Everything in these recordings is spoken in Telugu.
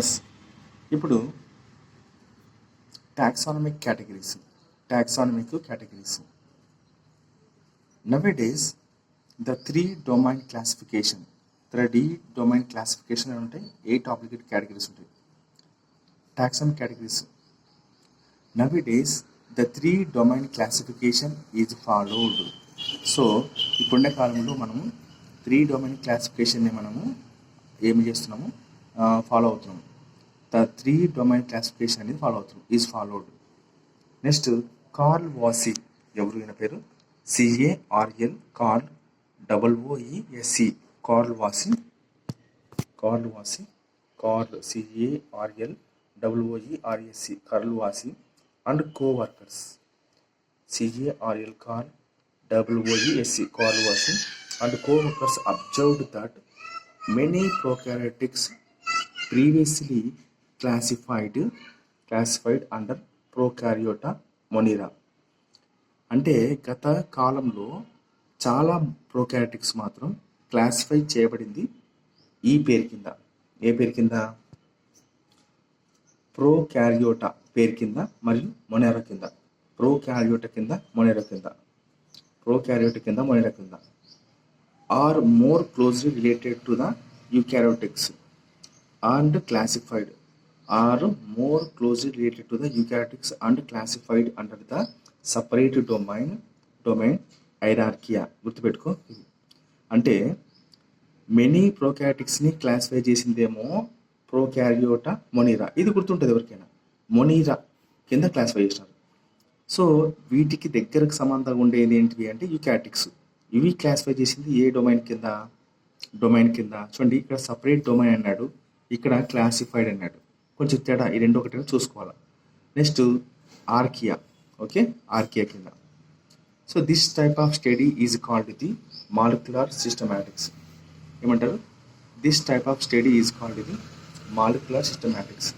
ఎస్. ఇప్పుడు taxonomic categories. Nowadays the 3D classification అని ఉంటాయి. 8 ఆబ్లిగేట్ కేటగిరీస్ ఉంటాయి. Taxonomic categories. Nowadays the 3D classification is followed. So ఇప్పుడున్న కాలంలో మనము 3D క్లాసిఫికేషన్ని మనము ఏమి చేస్తున్నాము, ఫాలో అవుతున్నాము. ద 3D క్లాసిఫికేషన్ అనేది is followed. Next Carl Woese. ఎవరు ఈయన పేరు? CARL, Carl WOESE, Carl Woese CARL Carl Woese and coworkers. CARL Carl WOESE Carl Woese and co-workers observed that many prokaryotics previously classified under Prokaryota monera. అంటే గత కాలంలో చాలా ప్రోకారియోటిక్స్ మాత్రం క్లాసిఫై చేయబడింది ఈ పేరు కింద. ఏ పేరు కింద? ప్రోకారియోటా పేరు కింద మరియు మొనేరా కింద. ప్రోకారియోటా కింద, మొనేరా కింద are more closely related to the eukaryotics and classified under the separate domain hierarchy. గుర్తుపెట్టుకో. అంటే మెనీ ప్రోకారియోటిక్స్ని క్లాసిఫై చేసిందేమో ప్రోకారియోటా మొనీరా. ఇది గుర్తుంటుంది ఎవరికైనా. మొనీరా కింద క్లాసిఫై చేసినారు. సో వీటికి దగ్గరకు సంబంధంగా ఉండేది ఏంటివి అంటే యూకారియోటిక్స్. ఇవి క్లాసిఫై చేసింది ఏ డొమైన్ కింద? చూడండి, ఇక్కడ సపరేట్ డొమైన్ అన్నాడు, ఇక్కడ క్లాసిఫైడ్ అన్నాడు. కొంచెం తేడా, ఈ రెండు ఒకటి చూసుకోవాలి. Next archaea. ఓకే, ఆర్కియా కింద. So this type of study is called the molecular systematics. ఏమంటారు? This type of study is called the molecular systematics.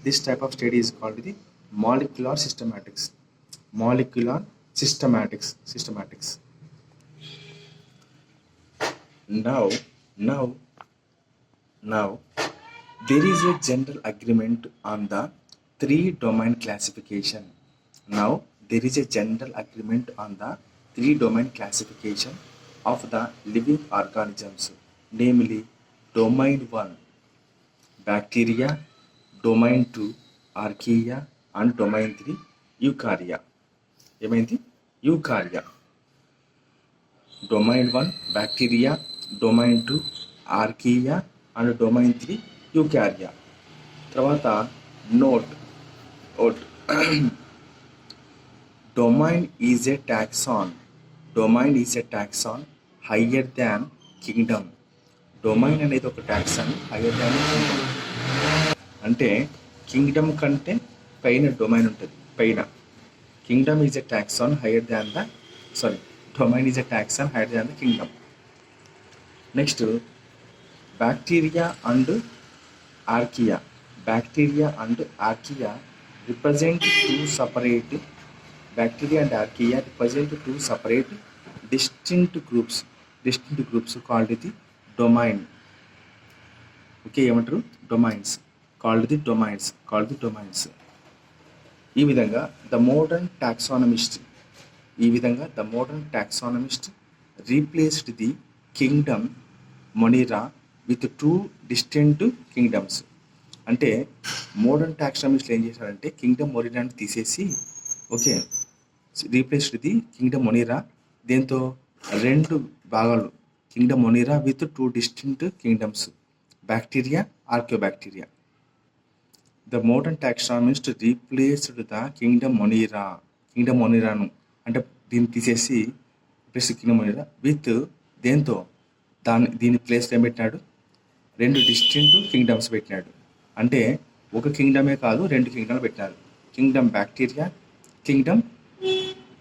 This type of study is called the molecular systematics. Now, there is a general agreement on the 3D classification. Of the living organisms, namely domain 1 bacteria, domain 2 archaea and domain 3 eukarya. ఏమైంది? Eukarya. Domain 1 bacteria, domain 2 archaea and domain 3 eukarya. తర్వాత note domain is a taxon higher than kingdom. Domain అనేది ఒక టాక్సాన్ హయ్యర్ దాన్ కింగ్డమ్. అంటే కింగ్డమ్ కంటే పైన డొమైన్ ఉంటుంది. Kingdom is a taxon higher than the domain is a taxon higher than the kingdom. Next, bacteria and archaea represent two separate distinct groups called the domain. Okay, ఏమంటారు? domains. called the domains. ఈ విధంగా the modern taxonomist replaced the kingdom Monera with 2 distinct kingdoms. అంటే మోడర్న్ టాక్సానమిస్ట్లు ఏం చేశారంటే కింగ్డమ్ మొనీరాని తీసేసి రీప్లేస్డ్ ది కింగ్డమ్ మొనీరా దేంతో 2 భాగాలు kingdom Monera with 2 distinct kingdoms, bacteria, archaebacteria. The modern taxonomist replaced the kingdom మొనీరాను అంటే దీన్ని తీసేసి కింగ్డమ్ మొనీరా విత్ దేంతో దీని ప్లేస్లో ఏం పెట్టినాడు? 2 డిస్టింక్ట్ కింగ్డమ్స్ పెట్టినాడు. అంటే ఒక కింగ్డమే కాదు, 2 కింగ్డమ్లు పెట్టినారు. Kingdom bacteria, Kingdom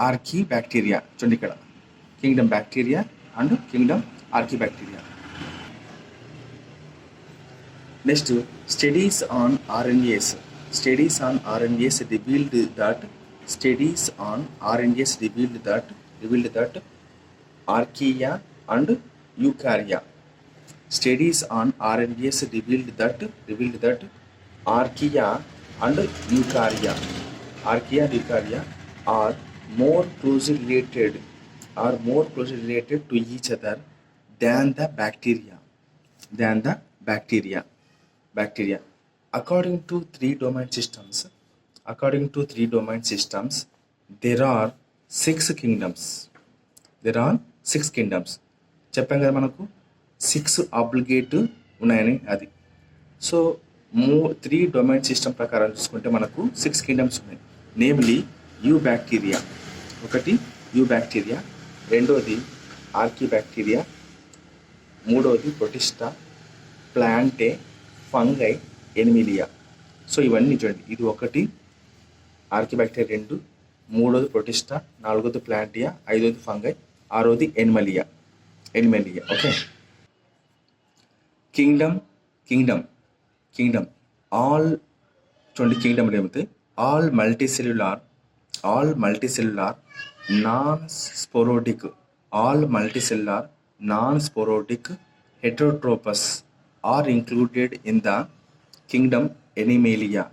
archaea bacteria. చూడండి ఇక్కడ Kingdom bacteria and Kingdom archaea bacteria. Next studies on RNAs revealed that archaea and eukarya Studies on RNAs revealed that archaea and eukarya are more closely related to each other than the bacteria. Bacteria. According to three domain systems, there are six kingdoms. చెప్పాం కదా మనకు 6 అబ్లిగేట్ ఉన్నాయని. అది సో 3 డొమైన్ సిస్టమ్ ప్రకారం చూసుకుంటే మనకు 6 కింగ్డమ్స్ ఉన్నాయి. నేమ్లీ యూ బ్యాక్టీరియా, ఒకటి యూ బ్యాక్టీరియా, రెండోది ఆర్కీ బ్యాక్టీరియా, మూడోది ప్రొటిస్టా, ప్లాంటే, ఫంగై, ఎనిమిలియా. సో ఇవన్నీ చూడండి, ఇది ఒకటి ఆర్కీ బ్యాక్టీరియా, రెండు, మూడోది ప్రొటిస్టా, నాలుగోది ప్లాంటియా, ఐదోది ఫంగై, ఆరోది ఎనిమలియా. ఓకే. కింగ్డమ్ ఆల్ చూడండి, కింగ్డమ్ ఏమవుతాయి? All multicellular non sporotic heterotrophs are included in the kingdom Animalia.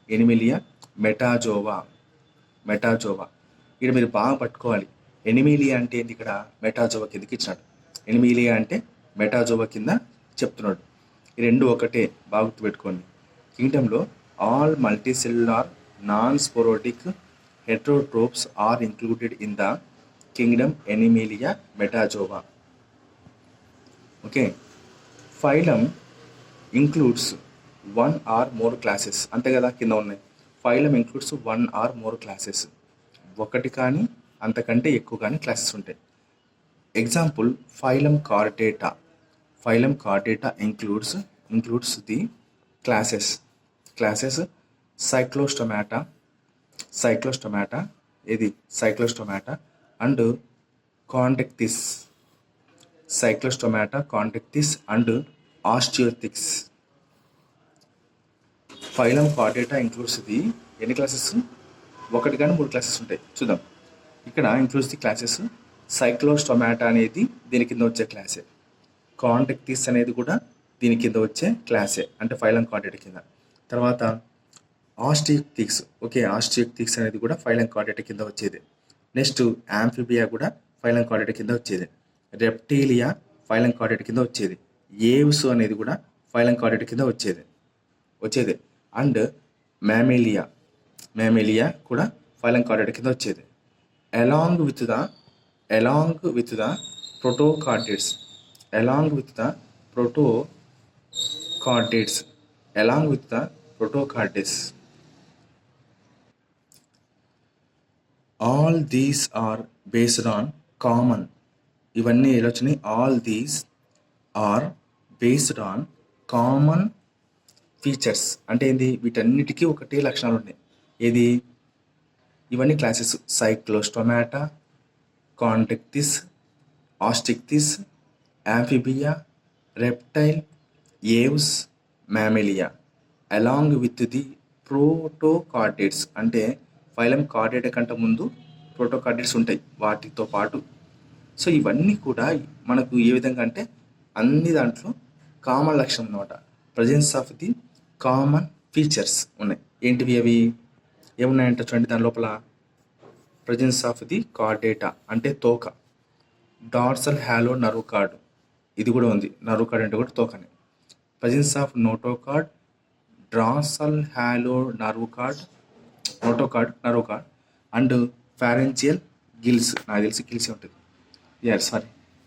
Animalia Metazoa. ఇక్కడ మీరు బాగా పట్టుకోవాలి. ఎనిమిలియా అంటే ఏంటి? ఇక్కడ మెటాజోవా కిందకి ఇచ్చినాడు. ఎనిమిలియా అంటే మెటాజోవా కింద చెప్తున్నాడు. ఈ రెండు ఒకటే, బాగా గుర్తుపెట్టుకోండి. కింగ్డమ్లో all multicellular non sporotic heterotrophs are included in the kingdom Animalia Metazoa. Okay. Phylum includes 1 or more classes. అంతే కదా, కింద ఉన్నాయి. Phylum includes 1 or more classes. ఒకటి కానీ అంతకంటే ఎక్కువ కానీ క్లాసెస్ ఉంటాయి. Example, phylum Chordata includes the classes Cyclostomata and Chondrichthyes and Osteichthyes. Phylum Chordata includes the ఎన్ని క్లాసెస్? ఒకటి కానీ 3 క్లాసెస్ ఉంటాయి. చూద్దాం. ఇక్కడ ఇంక్లూడ్స్ ది క్లాసెస్. సైక్లోస్టొమాటా అనేది దీని కింద వచ్చే క్లాసే. కాండెక్టిస్ అనేది కూడా దీని కింద వచ్చే క్లాసే, అంటే ఫైలం కార్డేటా కింద. తర్వాత ఆస్టియోథిక్స్. ఓకే, ఆస్టియోథిక్స్ అనేది కూడా ఫైలం కార్డేటా కింద వచ్చేది. నెక్స్ట్ యాంఫిబియా కూడా ఫైలం కార్డేటా కింద వచ్చేది. రెప్టీలియా ఫైలం కార్డేటా కింద వచ్చేది. ఏవ్స్ అనేది కూడా ఫైలం కార్డేటా కింద వచ్చేది. అండ్ మ్యామేలియా కూడా ఫైలం కార్డేటా కింద వచ్చేది. Along with the protochordates all these are based on common. ఇవన్నీ ఎలా వచ్చినాయి? All these are based on common features. అంటే ఏంది? వీటన్నిటికీ ఒకటే లక్షణాలు ఉన్నాయి. ఏది? ఇవన్నీ classes: Cyclostomata, Chondrichthyes, Osteichthyes, Amphibia, reptile, Aves, Mammalia, along with the protochordates. అంటే ఫైలం కార్డేటా కంటే ముందు ప్రోటోకార్డేట్స్ ఉంటాయి వాటితో పాటు. సో ఇవన్నీ కూడా మనకు ఏ విధంగా అంటే అన్ని దాంట్లో కామన్ లక్షణం అన్నమాట. Presence of the common features ఉన్నాయి. ఏంటివి అవి? ఏమున్నాయంటే చూడండి, దాని లోపల ప్రజెన్స్ ఆఫ్ ది కార్డేటా అంటే తోక. డార్సల్ హ్యాలో నర్వ్ కార్డ్, ఇది కూడా ఉంది. నర్వ్ కార్డ్ అంటే కూడా తోకనే. Presence of notochord, dorsal hollow nerve cord and pharyngeal gills. నాకు తెలిసి గిల్స్ ఉంటుంది.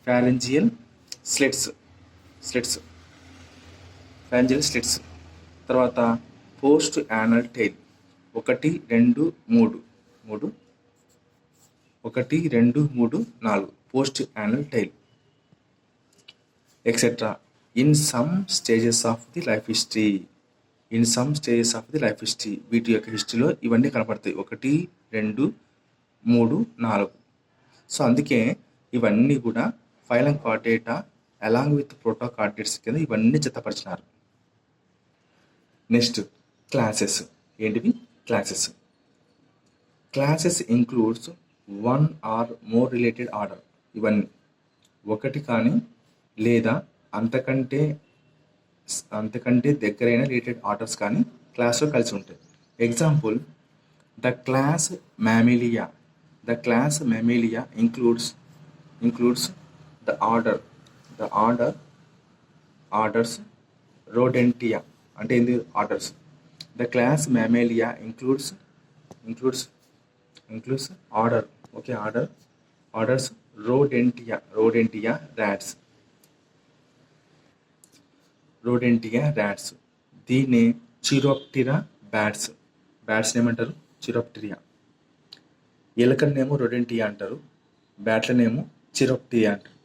Pharyngeal slits. తర్వాత post anal tail 1, 2, 3 4 post anal tail etcetera. In some stages of the life history. వీటి యొక్క హిస్టరీలో ఇవన్నీ కనపడతాయి. 1, 2, 3, 4. సో అందుకే ఇవన్నీ కూడా phylum Chordata along with protochordates కింద ఇవన్నీ జతపరిచినారు. Next classes. ఏంటివి? Classes includes 1 or more related order. ఇవన్నీ ఒకటి కానీ లేదా అంతకంటే అంతకంటే దగ్గరైన రిలేటెడ్ ఆర్డర్స్ కానీ క్లాస్లో కలిసి ఉంటాయి. Example, the class Mammalia. The class Mammalia includes the orders Rodentia. అంటే ఏంది orders? The class Mammalia includes order. Okay, orders Rodentia rats. దీన్నే చిరోప్టిరా బ్యాట్స్ ఏమంటారు? చిరోప్టిరియా. ఎలకలనేమో రోడెంటియా అంటారు, బ్యాట్లనేమో చిరోప్టిరియా అంటారు.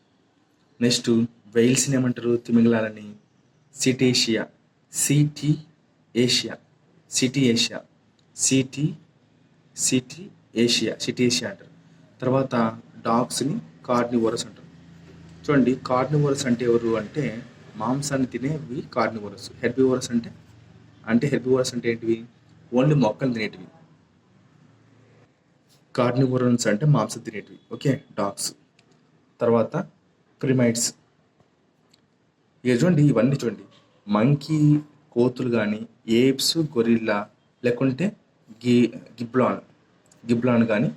నెక్స్ట్ వెయిల్స్ని ఏమంటారు? తిమింగలాలని సిటీషియా అంటారు. తర్వాత డాగ్స్ని కార్నివోరస్ అంటారు. చూడండి, కార్నివోరస్ అంటే ఎవరు అంటే మాంసాన్ని తినేవి కార్నివోరస్. హెర్బివోరస్ అంటే ఏంటివి? ఓన్లీ మొక్కలు తినేటివి. కార్నివోరస్ అంటే మాంసం తినేటివి. Okay, dogs. తర్వాత ప్రిమైట్స్. ఇక చూడండి, ఇవన్నీ చూడండి, మంకీ కోతులు కానీ, ఏప్స్, గొరిల్లా, లేకుంటే గిబ్లాన్ కానీ,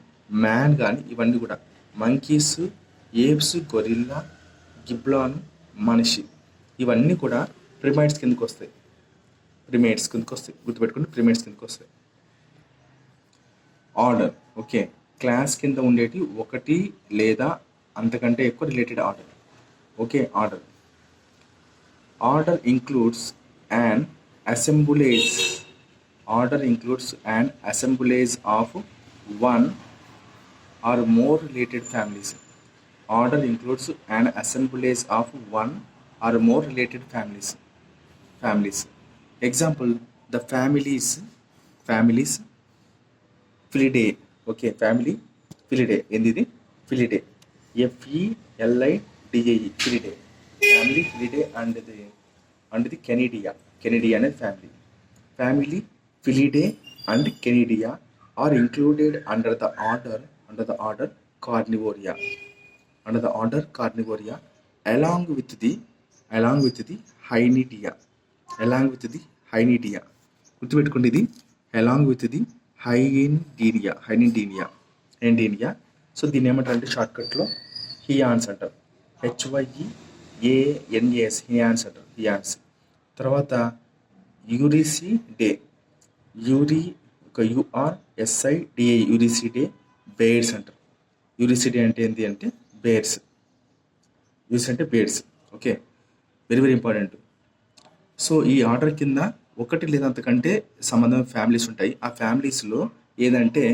మ్యాన్ కానీ, ఇవన్నీ కూడా మంకీస్, ఏప్స్, గొరిల్లా, గిబ్లాన్, మనిషి, ఇవన్నీ కూడా ప్రిమైట్స్ కిందకి వస్తాయి. గుర్తుపెట్టుకుని, ప్రిమైట్స్ కిందకి వస్తాయి. ఆర్డర్. ఓకే, క్లాస్ కింద ఉండేటి ఒకటి లేదా అంతకంటే ఎక్కువ related order. Okay, order includes an assemblage of one or more related families. Order includes an assemblage of one or more related families. Example, the families Felidae. Okay, family Felidae. ఏంది? Felidae. Felidae. Family Felidae and the Canidia. Canidia అనేది family Felidae and Canidia are included under the order Carnivoria. Along with the Hynidia. గుర్తుపెట్టుకోండి, ఇది along with the Hynidia. So దీన్ని ఏమంటారు అంటే షార్ట్కట్లో హియాన్స్ అంటారు. HYEANS హియాన్స్ అంటారు. తర్వాత యూరిసిడే. URSIDA యూరిసిడే బేర్స్ అంటారు. యూరిసిడే అంటే ఏంటి అంటే bears. Okay, very very important. So ఈ ఆర్డర్ కింద ఒకటి లేదా అంతకంటే సంబంధం ఫ్యామిలీస్ ఉంటాయి. ఆ ఫ్యామిలీస్లో ఏదంటే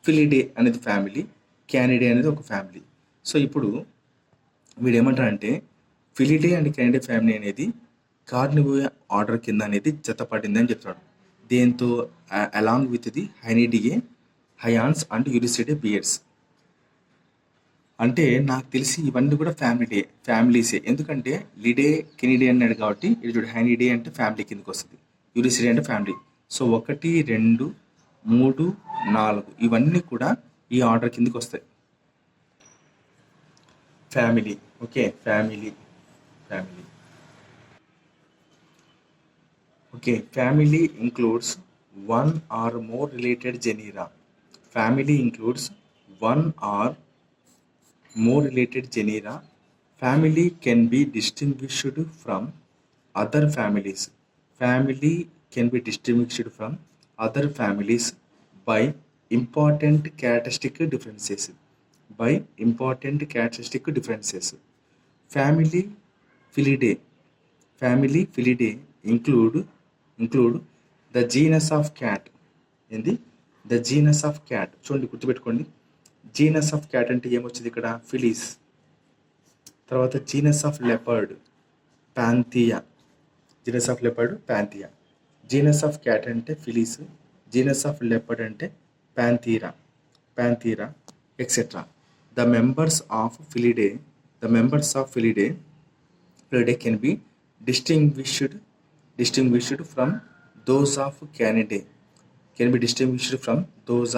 ఫిలిడే అనేది ఫ్యామిలీ, క్యానిడే అనేది ఒక ఫ్యామిలీ. సో ఇప్పుడు వీడు ఏమంటారంటే ఫిలిడే అండ్ క్యానిడే ఫ్యామిలీ అనేది కార్నివోరియా ఆర్డర్ కింద అనేది జతపడింది అని చెప్తాడు. దేంతో? Along with the Hyaenidae, hyenas and Ursidae bears. అంటే నాకు తెలిసి ఇవన్నీ కూడా ఫ్యామిలీసే. ఎందుకంటే లిడే కెనిడే అన్నాడు కాబట్టి ఇది చూడు, హైనిడే అంటే ఫ్యామిలీ కిందకి వస్తుంది, యూరిసిడే అంటే ఫ్యామిలీ. సో 1, 2, 3, 4 ఇవన్నీ కూడా ఈ ఆర్డర్ కిందకి వస్తాయి. Family. Okay, family. Okay, family includes one or more related genera. Family can be distinguished from other families. By important characteristic differences. Family Felidae include the genus of cat. ఏంది? The genus of cat. చూడండి, గుర్తుపెట్టుకోండి, జీనస్ ఆఫ్ క్యాట్ అంటే ఏమొచ్చింది ఇక్కడ? ఫిలిస్. తర్వాత genus of leopard Panthera. Genus of cat అంటే ఫిలిస్, జీనస్ ఆఫ్ లెపర్డ్ అంటే Panthera etcetera. The members of Felidae can be distinguished from those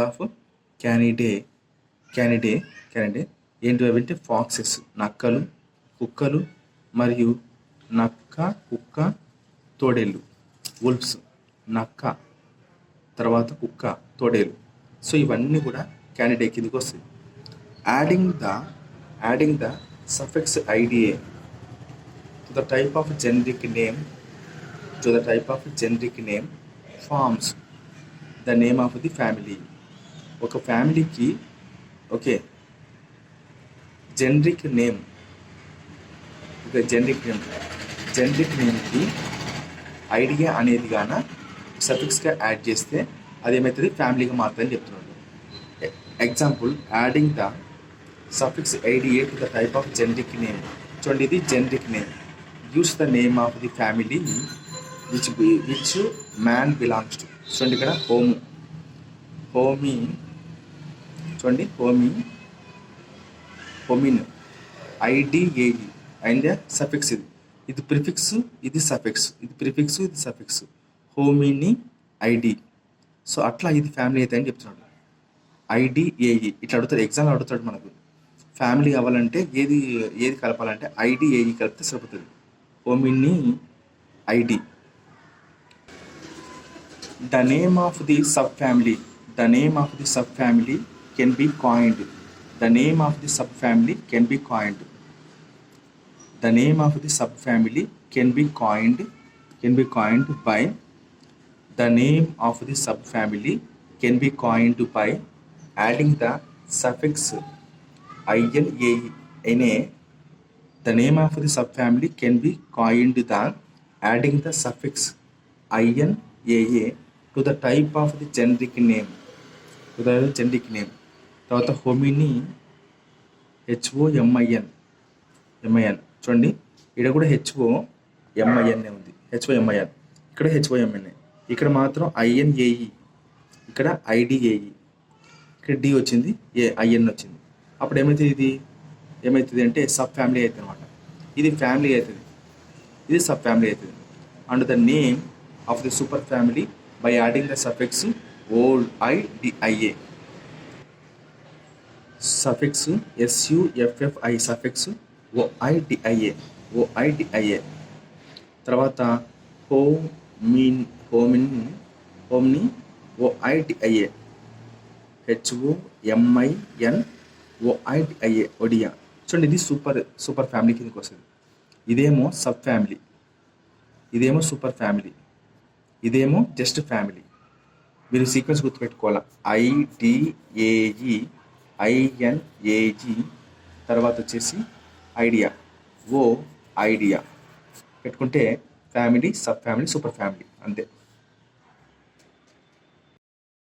of Canidae. ఏంటి అవంటే ఫాక్సెస్, నక్కలు, కుక్కలు మరియు నక్క, కుక్క, తోడేళ్ళు, వుల్ఫ్స్, నక్క, తర్వాత కుక్క, తోడేలు. సో ఇవన్నీ కూడా క్యాండిడేట్ కిందకి వస్తాయి. Adding the suffix idae to the type of generic name forms the name of the family. ఒక ఫ్యామిలీకి ఓకే జెనరిక్ నేమ్కి ఐడియా అనేది గాన సఫిక్స్గా యాడ్ చేస్తే అదేమవుతుంది, ఫ్యామిలీగా మారుతుందని చెప్తున్నాడు. Example, adding the suffix idea to the type of generic name. చూడండి, ఇది generic name use the name of the family which man belongs to. చూడండి ఇక్కడ హోమీ, చూడండి హోమిన్, ఐడిఏఈ అండ్ సఫిక్స్. ఇది ప్రిఫిక్స్, ఇది సఫిక్స్, ఇది ప్రిఫిక్స్, ఇది సఫిక్స్. హోమిని ఐడి. సో అట్లా ఇది ఫ్యామిలీ అయితే అని చెప్తున్నాడు. ఐడిఏఈ ఇట్లా అడుగుతాడు, ఎగ్జామ్ అడుగుతాడు మనకు. ఫ్యామిలీ అవ్వాలంటే ఏది కలపాలంటే ఐడిఏఈ కలిపితే సరిపోతుంది. Hominidae. The name of the subfamily can be coined. The name of the subfamily can be coined. The name of the subfamily can be coined by. The name of the subfamily can be coined by adding the suffix ina. The name of the subfamily can be coined by adding the suffix ina to the type of the generic name. తర్వాత హోమిని HOMIN. చూడండి, ఇక్కడ కూడా HOMIN ఉంది, HOMIN, ఇక్కడ HOMN, ఇక్కడ మాత్రం INAE, ఇక్కడ IDAE, ఇక్కడ D వచ్చింది, IN వచ్చింది. అప్పుడు ఏమవుతుంది అంటే సబ్ ఫ్యామిలీ అవుతుంది అనమాట. ఇది ఫ్యామిలీ అవుతుంది, ఇది సబ్ ఫ్యామిలీ అవుతుంది. And the name of the super family by adding the suffix OIDIA. Suffix SUFFI, suffix OIDIA. తర్వాత హోమ్ని OIDIA, HOMIN OIDIA, ఒడియా. చూడండి, ఇది సూపర్ ఫ్యామిలీ కిందకి వస్తుంది. ఇదేమో సబ్ ఫ్యామిలీ, ఇదేమో సూపర్ ఫ్యామిలీ, ఇదేమో జస్ట్ ఫ్యామిలీ. మీరు సీక్వెన్స్ గుర్తుపెట్టుకోవాలా. IDAE, INAG, తర్వాత వచ్చేసి ఐడియా, ఐడియా పెట్టుకుంటే family, sub family, super family, అంతే.